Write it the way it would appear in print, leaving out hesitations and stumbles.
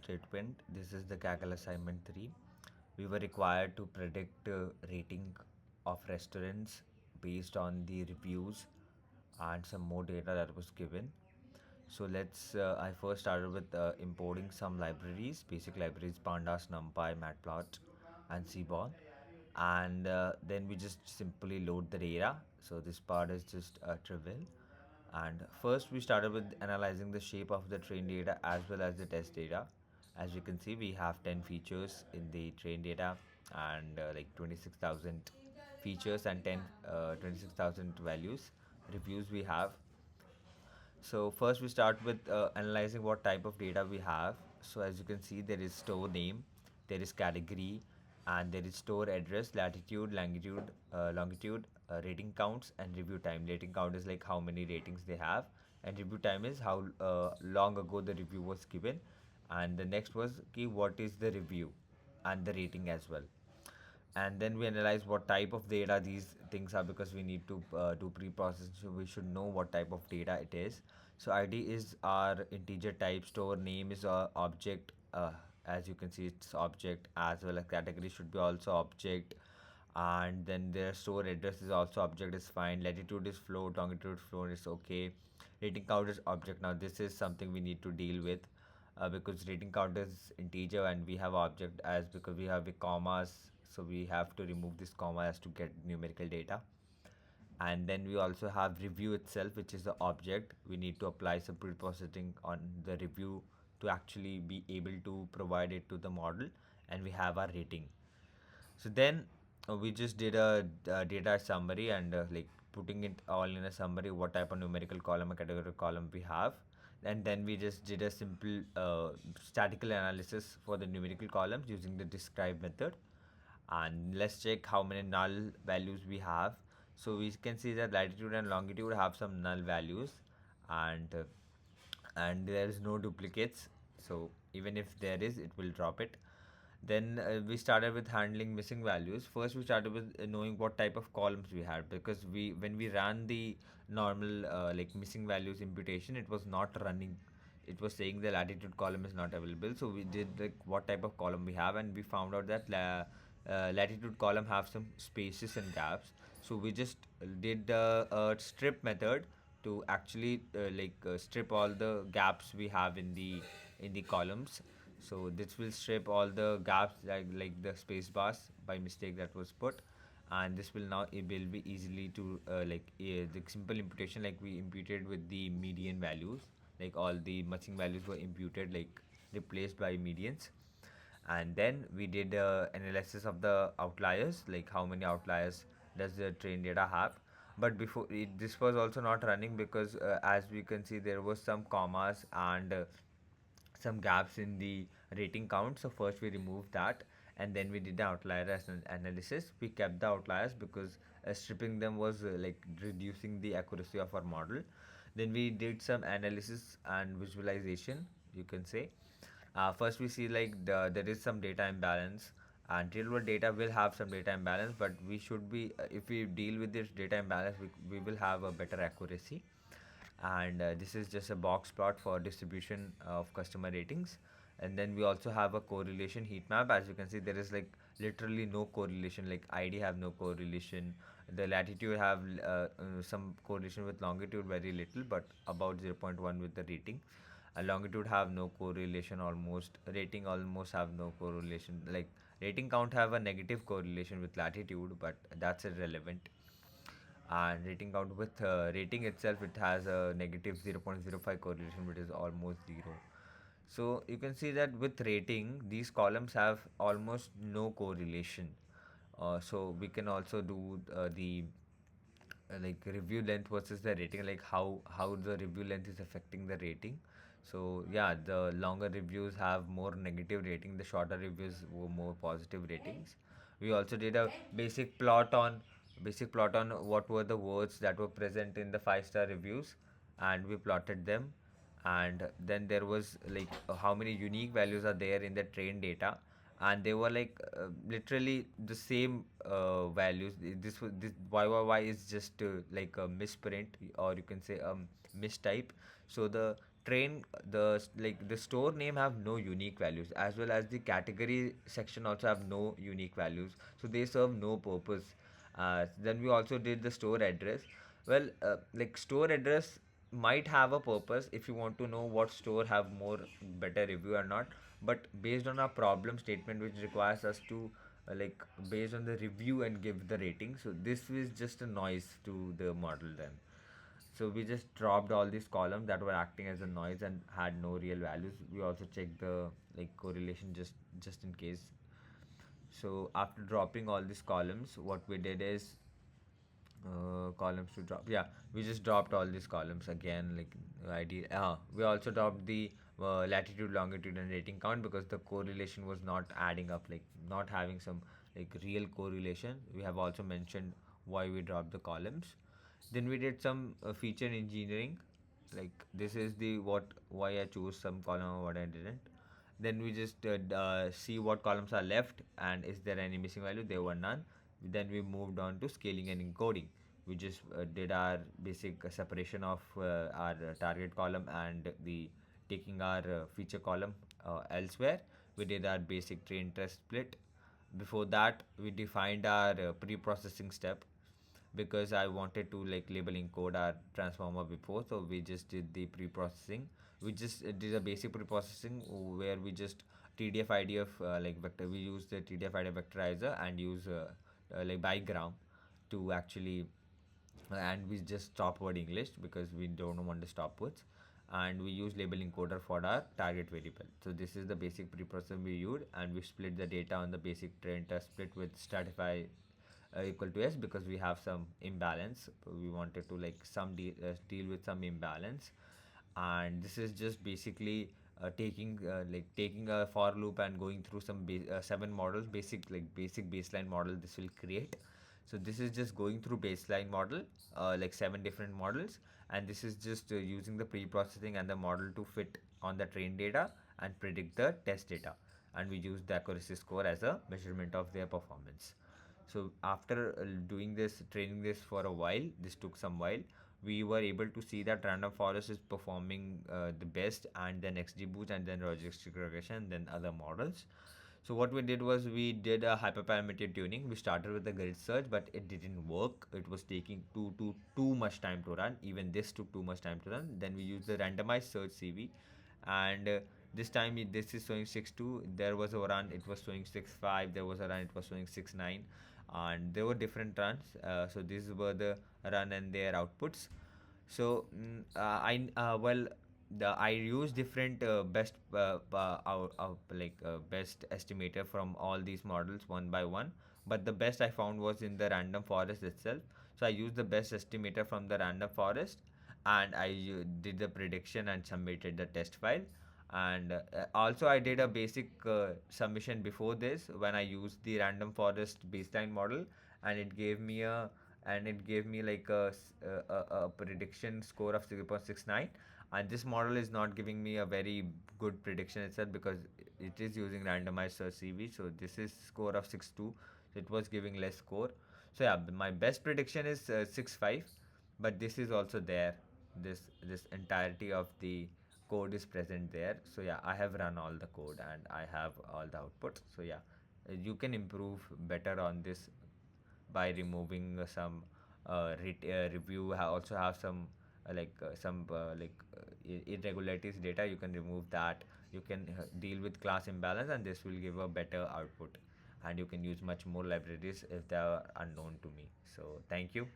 statement. This is the Kaggle assignment 3. We were required to predict rating of restaurants based on the reviews and some more data that was given. So I first started with importing some libraries, basic libraries, pandas, numpy, matplot, and cbol, and then we just simply load the data. So this part is just trivial. And first we started with analyzing the shape of the train data as well as the test data. As you can see, we have 10 features in the train data, and like 26,000 features and 26,000 values reviews we have. So first we start with analyzing what type of data we have. So as you can see, there is store name, there is category, and there is store address, latitude, longitude, rating counts, and review time. Rating count is like how many ratings they have, and review time is how long ago the review was given. And the next was what is the review and the rating as well. And then we analyze what type of data these things are, because we need to do pre-processing, so we should know what type of data it is. So id is our integer type, store name is object, as you can see it's object, as well as category should be also object, and then their store address is also object, is fine. Latitude is float, longitude float is okay. Rating count is object. Now this is something we need to deal with, because rating count is integer and we have object, as because we have the commas, so we have to remove this comma as to get numerical data. And then we also have review itself, which is the object. We need to apply some pre-processing on the review to actually be able to provide it to the model, and we have our rating. So then we just did a data summary, and like putting it all in a summary, what type of numerical column or categorical column we have. And then we just did a simple statistical analysis for the numerical columns using the describe method. And let's check how many null values we have. So we can see that latitude and longitude have some null values, and there is no duplicates. So even if there is, it will drop it. Then we started with handling missing values. First we started with knowing what type of columns we had, because we when we ran the normal like missing values imputation, it was not running. It was saying the latitude column is not available. So we did like what type of column we have, and we found out that latitude column have some spaces and gaps. So we just did a strip method to actually strip all the gaps we have in the columns. So this will strip all the gaps, like the space bars by mistake that was put, and this will now it will be easily to the simple imputation, like we imputed with the median values, like all the matching values were imputed, like replaced by medians. And then we did analysis of the outliers, like how many outliers does the train data have. But this was also not running, because as we can see, there was some commas and some gaps in the rating count. So first we removed that, and then we did the outlier as an analysis. We kept the outliers because stripping them was like reducing the accuracy of our model. Then we did some analysis and visualization, you can say. First we see like there is some data imbalance, and real world data will have some data imbalance, but we should be if we deal with this data imbalance, we will have a better accuracy. And this is just a box plot for distribution of customer ratings. And then we also have a correlation heat map. As you can see, there is like literally no correlation, like id have no correlation, the latitude have some correlation with longitude, very little, but about 0.1 with the rating. Longitude have no correlation almost, rating almost have no correlation, like rating count have a negative correlation with latitude, but that's irrelevant. And rating count with rating itself, it has a negative 0.05 correlation, which is almost zero. So you can see that with rating, these columns have almost no correlation. So we can also do the like review length versus the rating, like how the review length is affecting the rating. So yeah, the longer reviews have more negative rating, the shorter reviews were more positive ratings. We also did a basic plot on what were the words that were present in the 5-star reviews, and we plotted them. And then there was like how many unique values are there in the train data, and they were like literally the same values. This YYY is just like a misprint, or you can say mistype. So the train the store name have no unique values, as well as the category section also have no unique values, so they serve no purpose. Then we also did the store address. Well, like store address might have a purpose if you want to know what store have more better review or not, but based on our problem statement which requires us to based on the review and give the rating, so this is just a noise to the model then. So we just dropped all these columns that were acting as a noise and had no real values. We also checked the correlation just in case. So after dropping all these columns, what we did is columns to drop. Yeah, we just dropped all these columns again. We also dropped the latitude, longitude, and rating count because the correlation was not adding up, like not having some real correlation. We have also mentioned why we dropped the columns. Then we did some feature engineering. Like this is the what why I chose some column or what I didn't. Then we just see what columns are left and is there any missing value. There were none. Then we moved on to scaling and encoding. We just did our basic separation of our target column and the taking our feature column elsewhere. We did our basic train test split. Before that, we defined our pre-processing step because I wanted to label encode our transformer before, so we just did the pre-processing. We just did a basic pre-processing where we just TDF ID of vector. We use the TDF ID vectorizer and use bigram to actually, and we just stop word English because we don't want to stop words, and we use label encoder for our target variable. So this is the basic pre-processing we used, and we split the data on the basic train test split with stratify equal to s because we have some imbalance. We wanted to deal with some imbalance, and this is just basically taking a for loop and going through some 7 models, basic baseline model this will create. So this is just going through baseline model, 7 different models, and this is just using the pre-processing and the model to fit on the train data and predict the test data, and we use the accuracy score as a measurement of their performance. So after doing this, training this for a while, this took some while, we were able to see that random forest is performing the best, and then XGBoost, and then logistic regression, then other models. So what we did was we did a hyperparameter tuning. We started with the grid search, but it didn't work. It was taking too much time to run. Even this took too much time to run. Then we used the randomized search CV, and this time this is showing 6.2. There was a run it was showing 6.5. There was a run it was showing 6.9, and there were different runs. So these were the run and their outputs. So I well the I use different best estimator from all these models one by one, but the best I found was in the random forest itself. So I used the best estimator from the random forest, and I did the prediction and submitted the test file. And also I did a basic submission before this when I used the random forest baseline model, and it gave me a prediction score of 0.69. And this model is not giving me a very good prediction itself because it is using randomized search CV. So this is score of 6.2, so it was giving less score. So yeah, my best prediction is 6.5, but this is also there. This entirety of the code is present there. So yeah, I have run all the code and I have all the output. So yeah, you can improve better on this by removing some review. Also have some irregularities data. You can remove that. You can deal with class imbalance, and this will give a better output. And you can use much more libraries if they are unknown to me. So thank you.